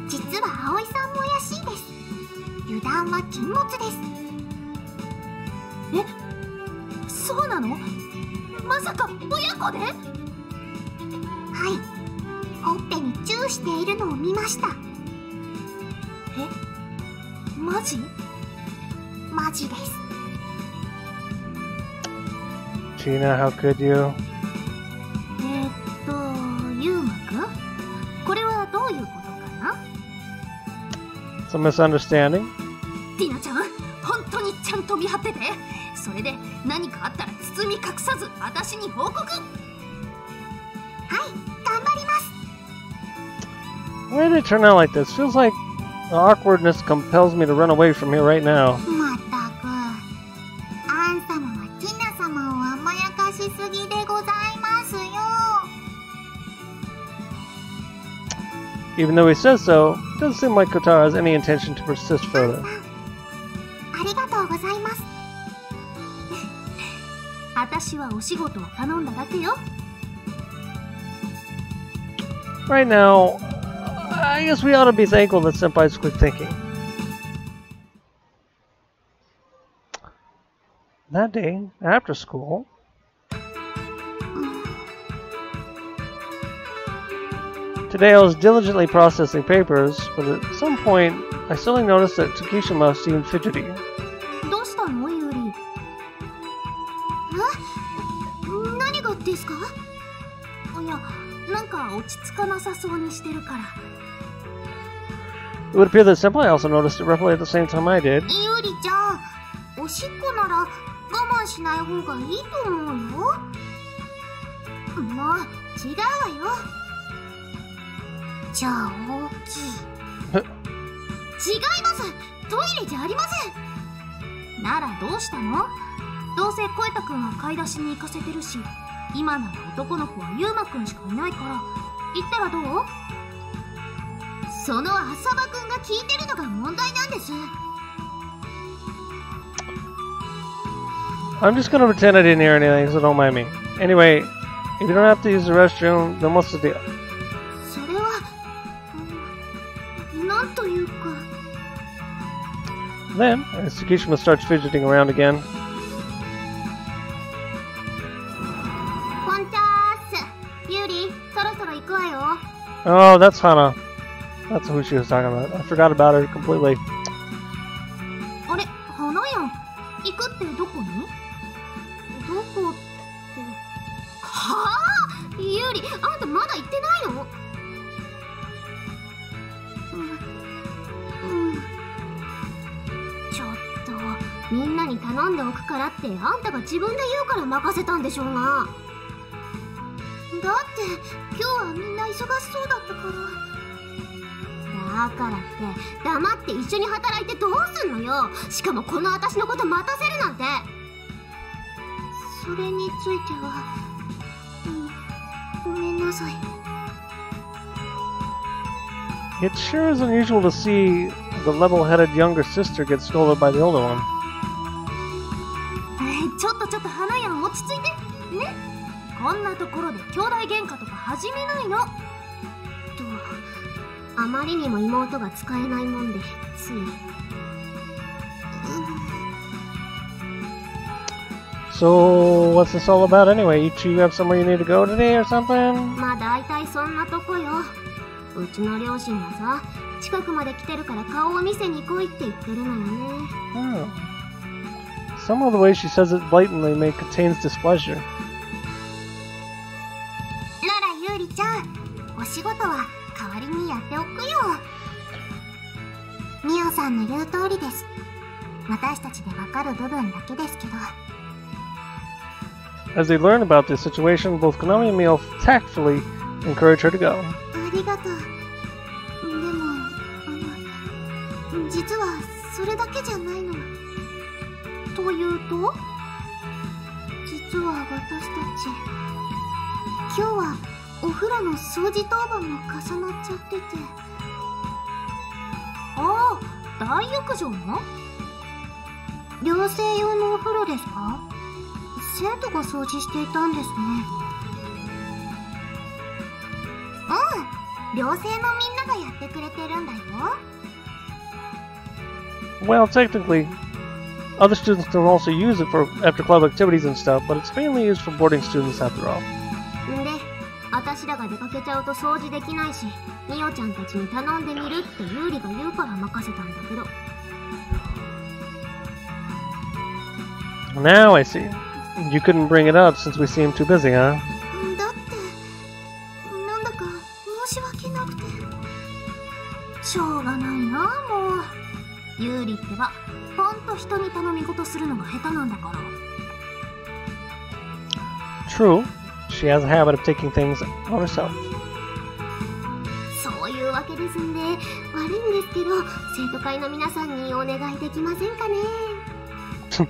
実は葵さんも怪しいです。油断は禁物です。え、そうなの？まさか親子で？はい、ほっぺにチューしているのを見ました。え、マジ？マジです。 Tina, how could you? ユーマくん？これはどういうことかな？ It's a misunderstanding. ティナちゃん、本当にちゃんと見張ってて。それで何かあったら包み隠さず私に報告。はい、頑張ります。 Why did it turn out like this? Feels like the awkwardness compels me to run away from here right now. まったく、アン様はティナ様を甘やかしすぎでございますよ。 Even though he says so, it doesn't seem like Kotaro has any intention to persist further. ありがとうございます。私はお仕事を頼んだだけよ。 Right now, I guess we ought to be thankful that Senpai's quick thinking. That day, after school, today I was diligently processing papers, but at some point, I suddenly noticed that Tsukishima seemed fidgety. どうしたのユーリ？え？何がですか？いや、なんか落ち着かなさそうにしてるから。 It would appear that Senpai also noticed it roughly at the same time I did. ユーリちゃん、おしっこなら我慢しない方がいいと思うよ。もう違うわよ。じゃあ大きい。違います。トイレじゃありません。ならどうしたの？どうせコエタくんは買い出しに行かせてるし、今なら男の子はユウマくんしかいないから行ったらどう？その浅場くんが聞いてるのが問題なんです。I'm just gonna pretend I didn't hear anything, so don't mind me. Anyway, if you don't have to use the restroom, then what's the deal? それは、なんというか。Then, as Tsukishima starts fidgeting around again. ポンチャース。ユーリ、そろそろ行くわよ。Oh, that's Hana. That's who she was talking about. I forgot about her completely. あれ、花やん。行くってどこに？どこって。はあ、ユーリ、あんたまだ行ってないの？ちょっと、みんなに頼んでおくからってあんたが自分で言うから任せたんでしょうが。だって今日はみんな忙しそうだったから。だからって黙って一緒に働いてどうすんのよ。しかもこの私のこと待たせるなんて。それについては、ごめんなさい。 It sure is unusual to see the level-headed younger sister get scolded by the older one. ちょっと花やん、落ち着いてね。こんなところで兄弟喧嘩とか始めないの。あまりにも妹が使えないもんでつい。So, what's this all about anyway? You two have somewhere you need to go today or something? まあ大体そんなとこよ。うちの両親がさ、近くまで来てるから顔を見せに来いって言ってるのよね。Oh. Some of the way she says it blatantly contains displeasure. ならゆうりちゃん、お仕事は代わりにやっておくよ。ミオさんの言う通りです。私たちでわかる部分だけですけど。As they learn about this situation, both Konami and Mio tactfully encourage her to go. ありがとう。でも、実はそれだけじゃないの。というと？実は私たち、今日はお風呂の掃除当番も重なっちゃってて。ああ、大浴場の？寮生用のお風呂ですか？生徒が掃除していたんですね。うん、寮生のみんながやってくれてるんだよ。Well, technically, other students can also use it for after-club activities and stuff, but it's mainly used for boarding students after all. で、私らが出かけちゃうと掃除できないし、ミオちゃんたちに頼んでみるってユーリが言うから任せたんだけど。Now I see. You couldn't bring it up since we seemed too busy, huh? だって、なんだか申し訳なくて。しょうがないな、もう。ユーリってば、ほんと人に頼み事するのが下手なんだから。True. She has a habit of taking things on herself. そういうわけですんで、悪いんですけど、生徒会の皆さんにお願いできませんかね。うん、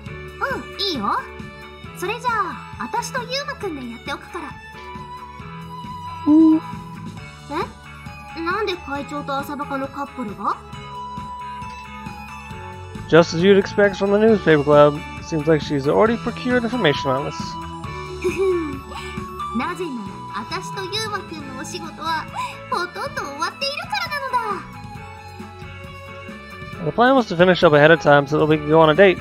いいよ。それじゃあ、私とユウマくんでやっておくから。え？なんで会長と浅バカのカップルが？ Just as you'd expect from the newspaper club, it seems like she's already procured information on us. なぜなら、私とユウマくんのお仕事はほとんど終わっているからなのだ。 The plan was to finish up ahead of time so that we could go on a date,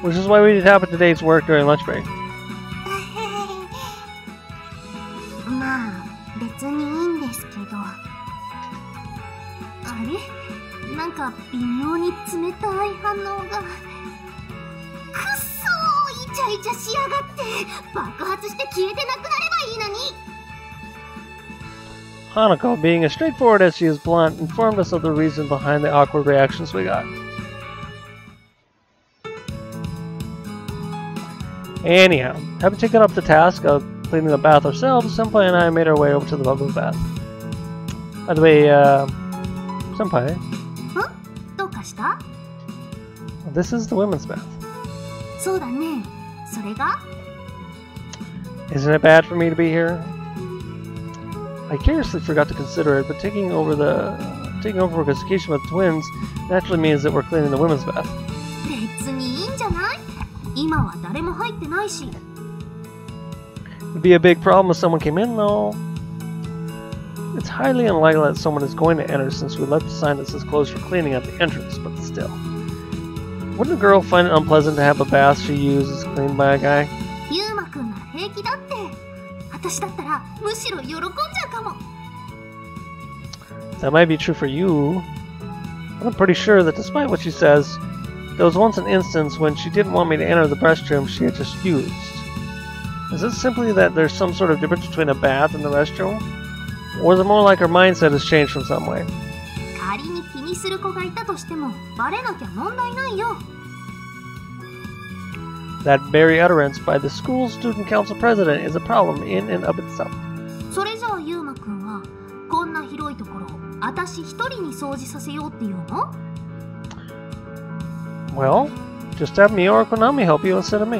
which is why we did half of today's work during lunch break. まあ、別にいいんですけど。あれ？なんか微妙に冷たい反応が。くっそー、イチャイチャしやがって。爆発して消えてなくなればいいのに。Hanako, being as straightforward as she is blunt, informed us of the reason behind the awkward reactions we got. Anyhow, having taken up the task of cleaning the bath ourselves, Senpai and I made our way over to the bubble bath. By the way, Senpai, どうかした？ this is the women's bath. そうだね。それが？ Isn't it bad for me to be here? I curiously forgot to consider it, but taking over for execution with twins naturally means that we're cleaning the women's bath. 別にいいんじゃない？今は誰も入ってないし。 It'd be a big problem if someone came in, though. It's highly unlikely that someone is going to enter since we left the sign that says closed for cleaning at the entrance, but still. Wouldn't a girl find it unpleasant to have a bath she uses cleaned by a guy? ユーマくんなら平気だって。私だったらむしろ喜んじゃうかも。 That might be true for you, but I'm pretty sure that despite what she says, there was once an instance when she didn't want me to enter the restroom she had just used. Is it simply that there's some sort of difference between a bath and the restroom? Or is it more like her mindset has changed from some way? 仮に気にする子がいたとしてもバレなきゃ問題ないよ。 That very utterance by the school student council president is a problem in and of itself. それじゃあユーマくんはこんな広いところを私一人に掃除させようっていうの？ Well, just have me or Konami help you instead of me.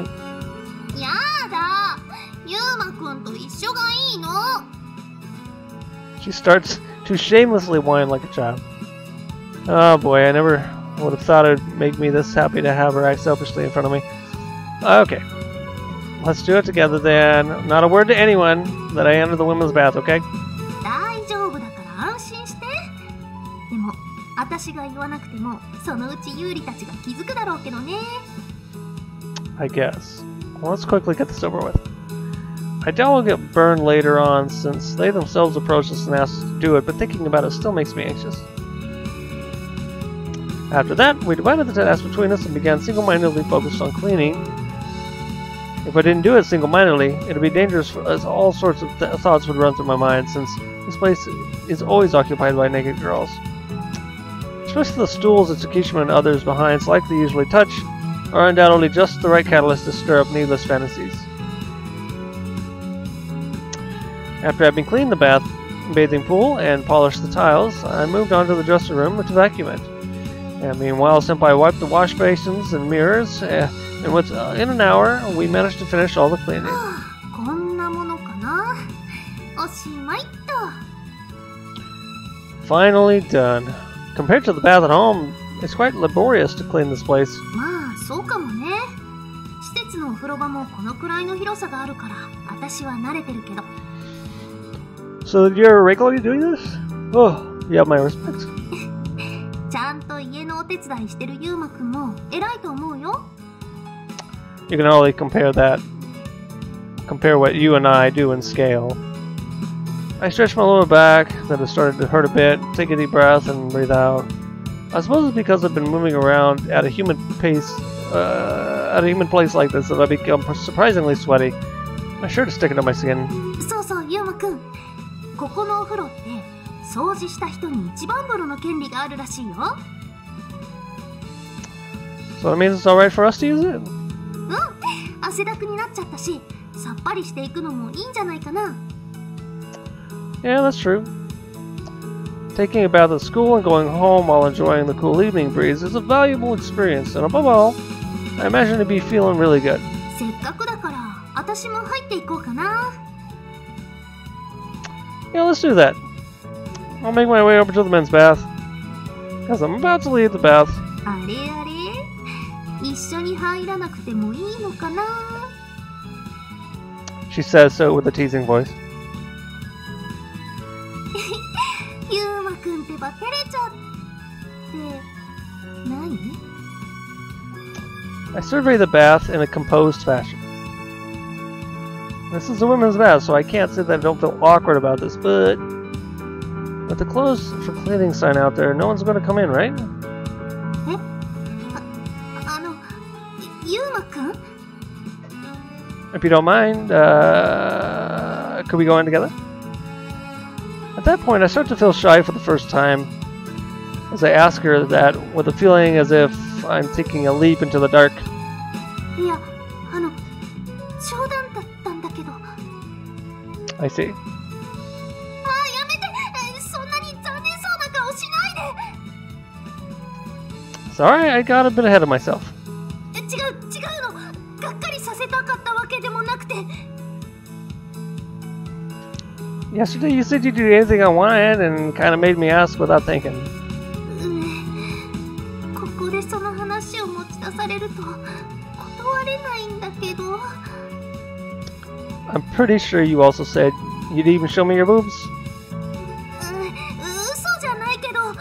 やだ、ユーマくんと一緒がいいの。 She starts to shamelessly whine like a child. Oh boy, I never would have thought it would make me this happy to have her act selfishly in front of me. Okay, let's do it together then. Not a word to anyone that I enter the women's bath, okay? 大丈夫だから安心して。でも、私が言わなくても、そのうちユーリたちが気づくだろうけどね。 I guess. Well, let's quickly get this over with. I doubt we'll get burned later on since they themselves approached us and asked us to do it, but thinking about it still makes me anxious. After that, we divided the task between us and began single-mindedly focused on cleaning. If I didn't do it single-mindedly, it would be dangerous as all sorts of thoughts would run through my mind since this place is always occupied by naked girls. Especially the stools that Tsukishima and others behind likely usually touch are undoubtedly just the right catalyst to stir up needless fantasies. After having cleaned the bathing pool and polished the tiles, I moved on to the dressing room to vacuum it. And meanwhile, Senpai wiped the wash basins and mirrors, and in an hour, we managed to finish all the cleaning. こんなものかな。おしまいっと。 Finally done. Compared to the bath at home, it's quite laborious to clean this place. まあ、そうかもね。施設のお風呂場もこのくらいの広さがあるから、私は慣れてるけど。 So you're regularly doing this? Oh, you have my respect. ちゃんと家のお手伝いしてるユーマくんも偉いと思うよ。 You can only compare what you and I do in scale. I stretched my lower back, then it started to hurt a bit, take a deep breath and breathe out. I suppose it's because I've been moving around at a human pace, at a human place like this that I become surprisingly sweaty. My shirt is sticking to my skin. そうそう、ユーマくん。ここのお風呂って掃除した人に一番風呂の権利があるらしいよ。 So that means it's alright for us to use it? うん、汗だくになっちゃったし、さっぱりしていくのもいいんじゃないかな。 Yeah, that's true. Taking a bath at school and going home while enjoying the cool evening breeze is a valuable experience, and above all, I imagine to be feeling really good. せっかくだから、私も入っていこうかな。 Yeah, let's do that. I'll make my way over to the men's bath, because I'm about to leave the bath. あれあれ、一緒に入らなくてもいいのかな。 She says so with a teasing voice. ユーマくんってば照れちゃってない？ I survey the bath in a composed fashion. This is a women's bath, so I can't say that I don't feel awkward about this, but with the clothes for cleaning sign out there, no one's going to come in, right? え？ユーマくん？ If you don't mind, could we go in together? At that point, I start to feel shy for the first time as I ask her that with a feeling as if I'm taking a leap into the dark. いや、I see. ああ、やめて。そんなに残念そうな顔しないで。 Sorry, I got a bit ahead of myself. 違うの。がっかりさせたかったわけでもなくて。 Yesterday you said you'd do anything I wanted and kind of made me ask without thinking. ここでその話を持ち出されると断れないんだけど。 I'm pretty sure you also said you'd even show me your boobs. 嘘じゃないけど、ま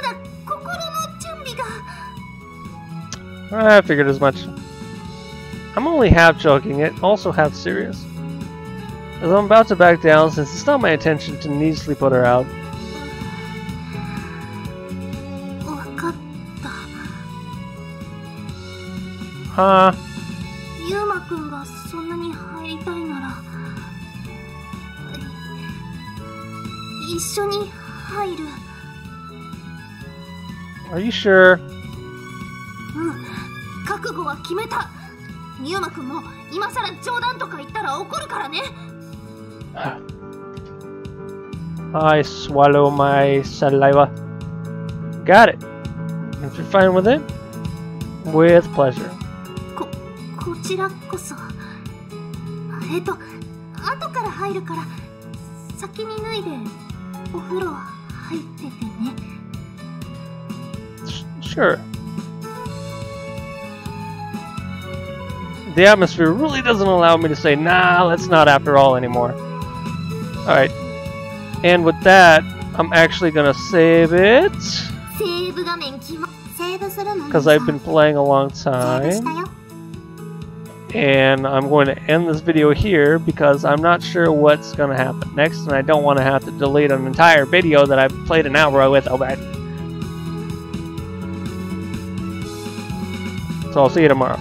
だ心の準備が。 I figured as much. I'm only half joking it, also half serious. As I'm about to back down since it's not my intention to needlessly put her out. わかった。 Huh? ゆうまくんがそんなに入りたいなら一緒に入る。 Are you sure? 覚悟は決めた。ゆうまくんも今さら冗談とか言ったら怒るからね。 I swallow my saliva. Got it. If you're fine with it, with pleasure. こちらこそ。後から入るから先に脱いでお風呂入っててね。 Sure. The atmosphere really doesn't allow me to say, nah, let's not after all anymore. Alright. And with that, I'm actually gonna save it. セーブ画面セーブするの Because I've been playing a long time. And I'm going to end this video here because I'm not sure what's going to happen next, and I don't want to have to delete an entire video that I've played an hour with already. So I'll see you tomorrow.